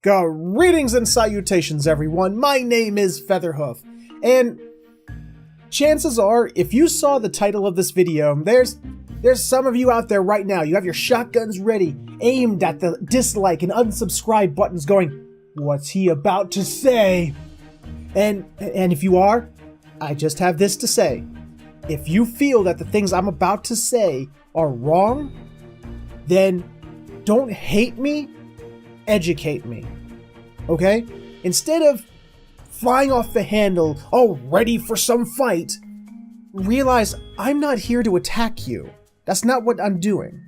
Greetings and salutations, everyone. My name is Featherhoof, and chances are, if you saw the title of this video, there's some of you out there right now. You have your shotguns ready, aimed at the dislike and unsubscribe buttons, going, "What's he about to say?" And if you are, I just have this to say: if you feel that the things I'm about to say are wrong, then don't hate me, educate me. Okay? Instead of flying off the handle, all ready for some fight, realize I'm not here to attack you. That's not what I'm doing.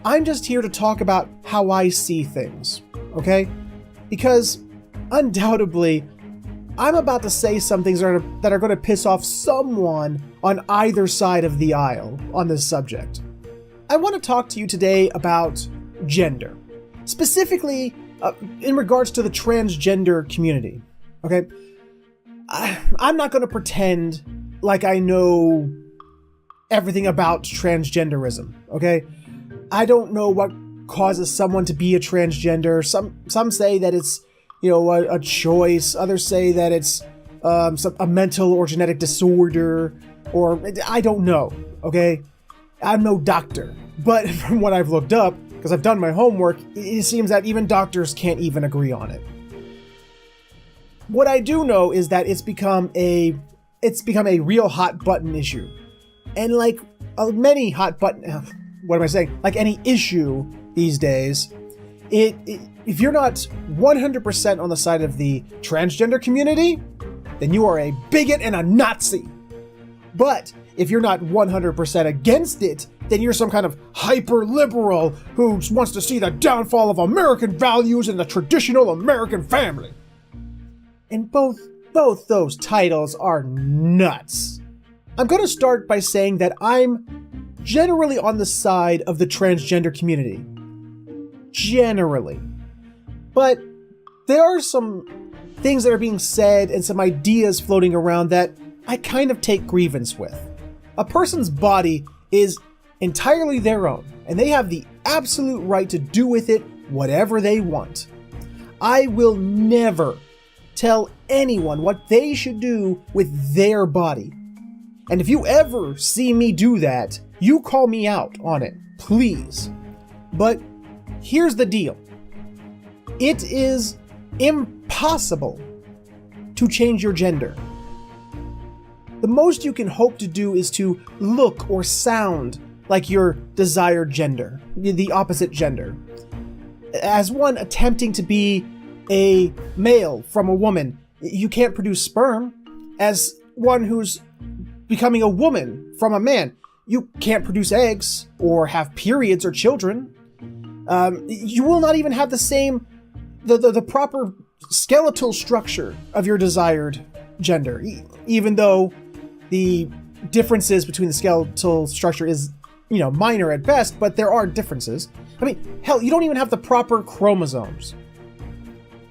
I'm just here to talk about how I see things, okay? Because undoubtedly, I'm about to say some things that are going to piss off someone on either side of the aisle on this subject. I want to talk to you today about gender, specifically in regards to the transgender community, okay? I'm not going to pretend like I know everything about transgenderism, okay? I don't know what causes someone to be a transgender. Some say that it's, a choice. Others say that it's a mental or genetic disorder, or I don't know, okay? I'm no doctor, but from what I've looked up, because I've done my homework, it seems that even doctors can't even agree on it. What I do know is that it's become a real hot button issue. And like many hot button, like any issue these days, if you're not 100% on the side of the transgender community, then you are a bigot and a Nazi. But if you're not 100% against it, then you're some kind of hyper-liberal who wants to see the downfall of American values and the traditional American family. And both those titles are nuts. I'm going to start by saying that I'm generally on the side of the transgender community. Generally. But there are some things that are being said and some ideas floating around that I kind of take grievance with. A person's body is entirely their own, and they have the absolute right to do with it whatever they want. I will never tell anyone what they should do with their body. And if you ever see me do that, you call me out on it, please. But here's the deal. It is impossible to change your gender. The most you can hope to do is to look or sound like your desired gender, the opposite gender. As one attempting to be a male from a woman, you can't produce sperm. As one who's becoming a woman from a man, you can't produce eggs or have periods or children. You will not even have the same, the proper skeletal structure of your desired gender, even though the differences between the skeletal structure is, minor at best, but there are differences. I mean, hell, you don't even have the proper chromosomes.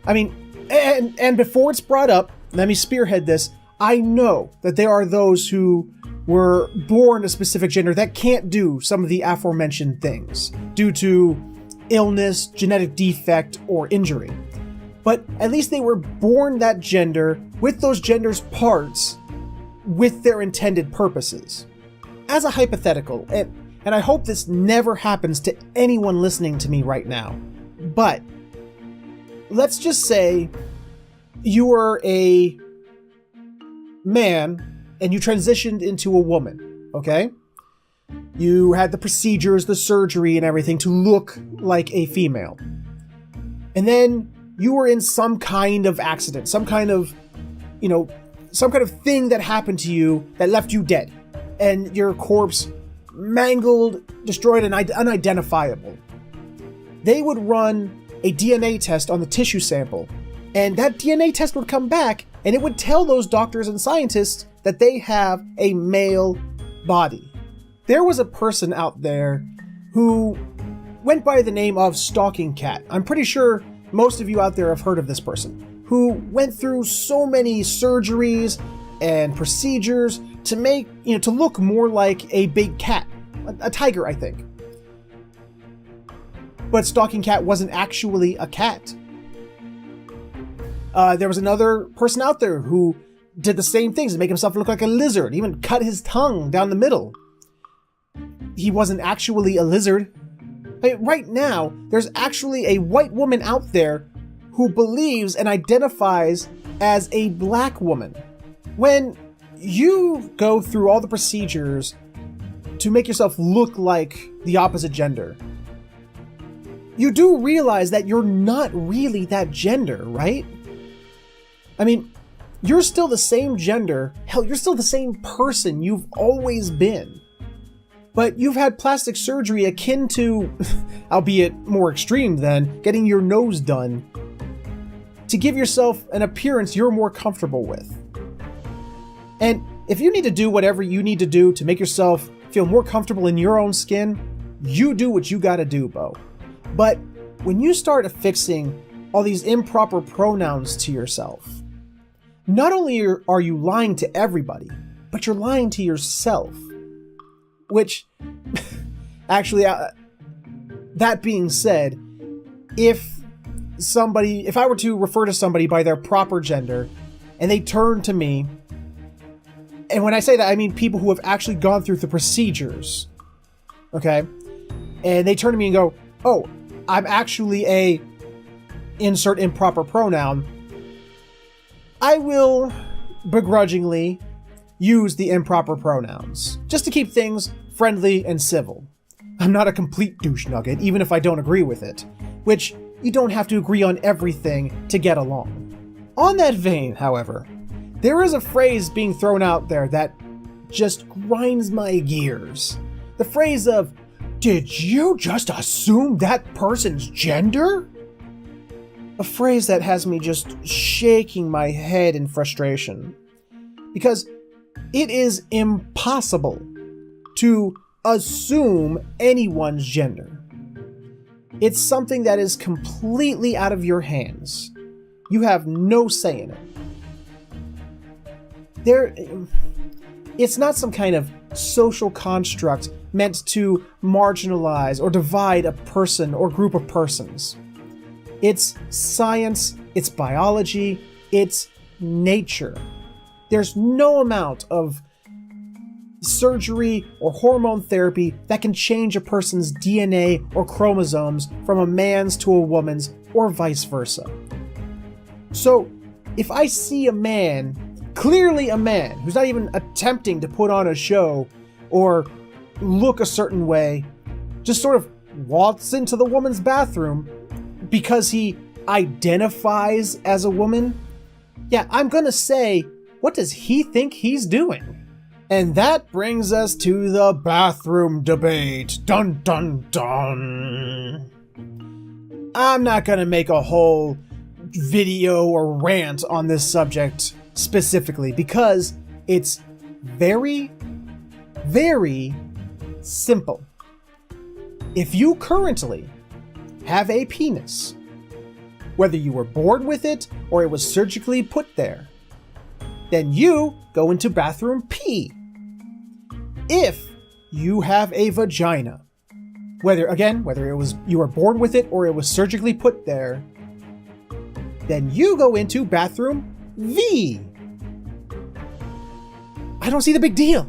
I mean, and before it's brought up, let me spearhead this. I know that there are those who were born a specific gender that can't do some of the aforementioned things due to illness, genetic defect, or injury. But at least they were born that gender with those gender's parts with their intended purposes. As a hypothetical, and I hope this never happens to anyone listening to me right now, but let's just say you were a man and you transitioned into a woman, okay? You had the procedures, the surgery, and everything to look like a female. And then you were in some kind of accident, some kind of thing that happened to you that left you dead. And your corpse mangled, destroyed, and unidentifiable. They would run a DNA test on the tissue sample, and that DNA test would come back, and it would tell those doctors and scientists that they have a male body. There was a person out there who went by the name of Stalking Cat. I'm pretty sure most of you out there have heard of this person, who went through so many surgeries and procedures to make, to look more like a big cat, a tiger, I think. But Stalking Cat wasn't actually a cat. There was another person out there who did the same things to make himself look like a lizard, even cut his tongue down the middle. He wasn't actually a lizard. Right now, there's actually a white woman out there who believes and identifies as a black woman. When you go through all the procedures to make yourself look like the opposite gender, you do realize that you're not really that gender, right? I mean, you're still the same gender. Hell, you're still the same person you've always been. But you've had plastic surgery akin to, albeit more extreme than, getting your nose done to give yourself an appearance you're more comfortable with. And if you need to do whatever you need to do to make yourself feel more comfortable in your own skin, you do what you gotta do, Bo. But when you start affixing all these improper pronouns to yourself, not only are you lying to everybody, but you're lying to yourself. Which, actually, that being said, if I were to refer to somebody by their proper gender, and they turn to me, and when I say that, I mean people who have actually gone through the procedures, okay? And they turn to me and go, oh, I'm actually a insert improper pronoun, I will begrudgingly use the improper pronouns, just to keep things friendly and civil. I'm not a complete douche nugget, even if I don't agree with it, which you don't have to agree on everything to get along. On that vein, however, there is a phrase being thrown out there that just grinds my gears. The phrase of, "Did you just assume that person's gender?" A phrase that has me just shaking my head in frustration. Because it is impossible to assume anyone's gender. It's something that is completely out of your hands. You have no say in it. It's not some kind of social construct meant to marginalize or divide a person or group of persons. It's science, it's biology, it's nature. There's no amount of surgery or hormone therapy that can change a person's DNA or chromosomes from a man's to a woman's, or vice versa. So, if I see a man, clearly a man, who's not even attempting to put on a show or look a certain way, just sort of waltz into the woman's bathroom because he identifies as a woman, yeah, I'm gonna say, what does he think he's doing? And that brings us to the bathroom debate. Dun dun dun. I'm not gonna make a whole video or rant on this subject specifically because it's very, very simple. If you currently have a penis, whether you were born with it or it was surgically put there, then you go into bathroom P. If you have a vagina, whether it was you were born with it or it was surgically put there, then you go into bathroom V. I don't see the big deal.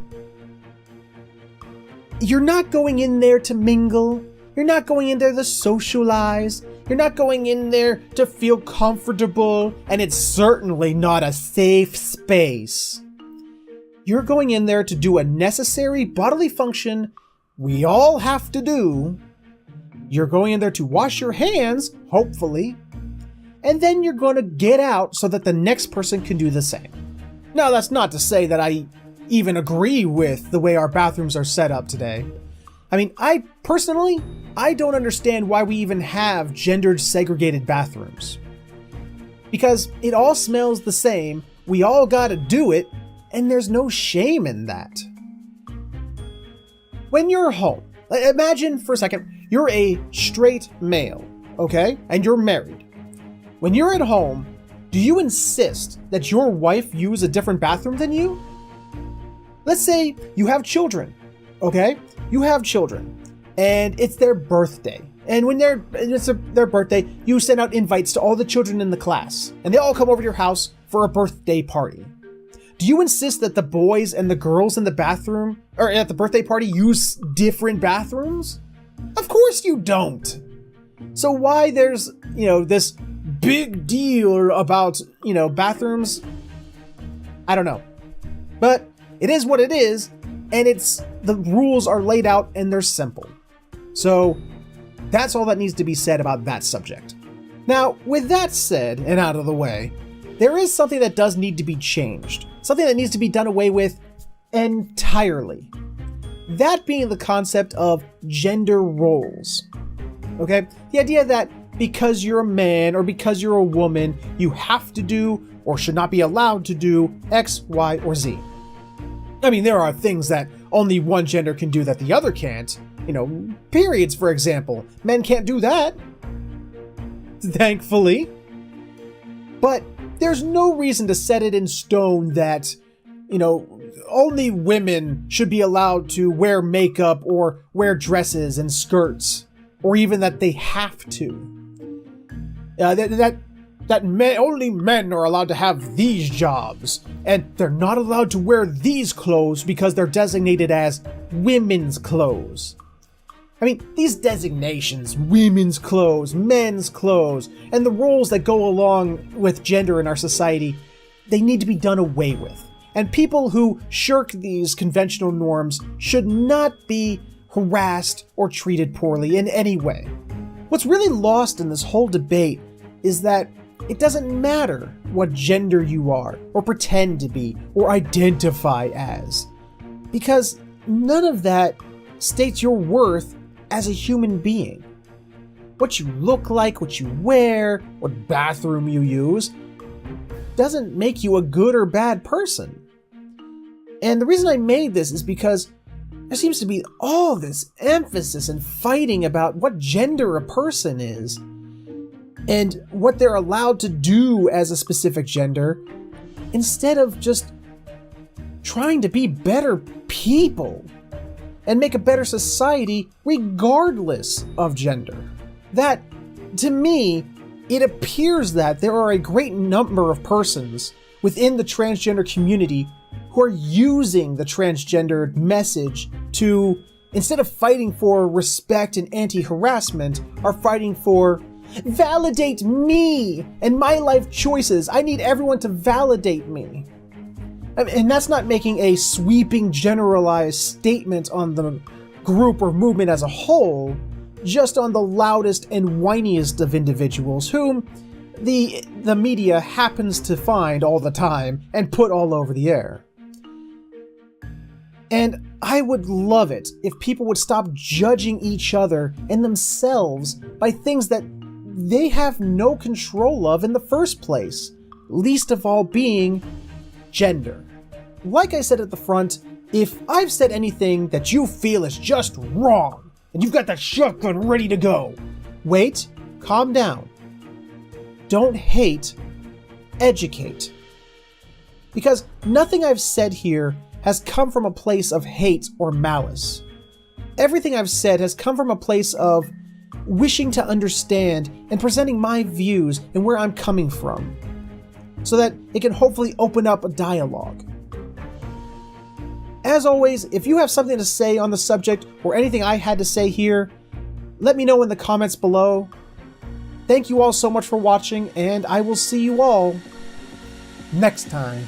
You're not going in there to mingle. You're not going in there to socialize. You're not going in there to feel comfortable, and it's certainly not a safe space. You're going in there to do a necessary bodily function we all have to do. You're going in there to wash your hands, hopefully, and then you're going to get out so that the next person can do the same. Now, that's not to say that I even agree with the way our bathrooms are set up today. I mean, I don't understand why we even have gendered segregated bathrooms. Because it all smells the same, we all gotta do it, and there's no shame in that. When you're home, imagine for a second, you're a straight male, okay? And you're married. When you're at home, do you insist that your wife use a different bathroom than you? Let's say you have children, okay? You have children, and it's their birthday, And when it's their birthday, you send out invites to all the children in the class, and they all come over to your house for a birthday party. Do you insist that the boys and the girls in the bathroom, or at the birthday party, use different bathrooms? Of course you don't. So why there's, this big deal about, bathrooms? I don't know. But it is what it is, and the rules are laid out and they're simple. So that's all that needs to be said about that subject. Now, with that said and out of the way, there is something that does need to be changed. Something that needs to be done away with entirely. That being the concept of gender roles. Okay? The idea that because you're a man or because you're a woman, you have to do or should not be allowed to do X, Y, or Z. I mean, there are things that only one gender can do that the other can't. Periods, for example. Men can't do that. Thankfully. But there's no reason to set it in stone that, only women should be allowed to wear makeup or wear dresses and skirts, or even that they have to. Only men are allowed to have these jobs, and they're not allowed to wear these clothes because they're designated as women's clothes. I mean, these designations, women's clothes, men's clothes, and the roles that go along with gender in our society, they need to be done away with. And people who shirk these conventional norms should not be harassed or treated poorly in any way. What's really lost in this whole debate is that it doesn't matter what gender you are, or pretend to be, or identify as. Because none of that states your worth as a human being. What you look like, what you wear, what bathroom you use, doesn't make you a good or bad person. And the reason I made this is because there seems to be all this emphasis and fighting about what gender a person is, and what they're allowed to do as a specific gender, instead of just trying to be better people and make a better society regardless of gender. That, to me, it appears that there are a great number of persons within the transgender community who are using the transgender message to, instead of fighting for respect and anti-harassment, are fighting for validate me and my life choices. I need everyone to validate me. And that's not making a sweeping, generalized statement on the group or movement as a whole, just on the loudest and whiniest of individuals whom the media happens to find all the time and put all over the air. And I would love it if people would stop judging each other and themselves by things that they have no control of in the first place, least of all being gender. Like I said at the front, if I've said anything that you feel is just wrong, and you've got that shotgun ready to go, wait, calm down. Don't hate, educate. Because nothing I've said here has come from a place of hate or malice. Everything I've said has come from a place of wishing to understand and presenting my views and where I'm coming from, so that it can hopefully open up a dialogue. As always, if you have something to say on the subject or anything I had to say here, let me know in the comments below. Thank you all so much for watching, and I will see you all next time.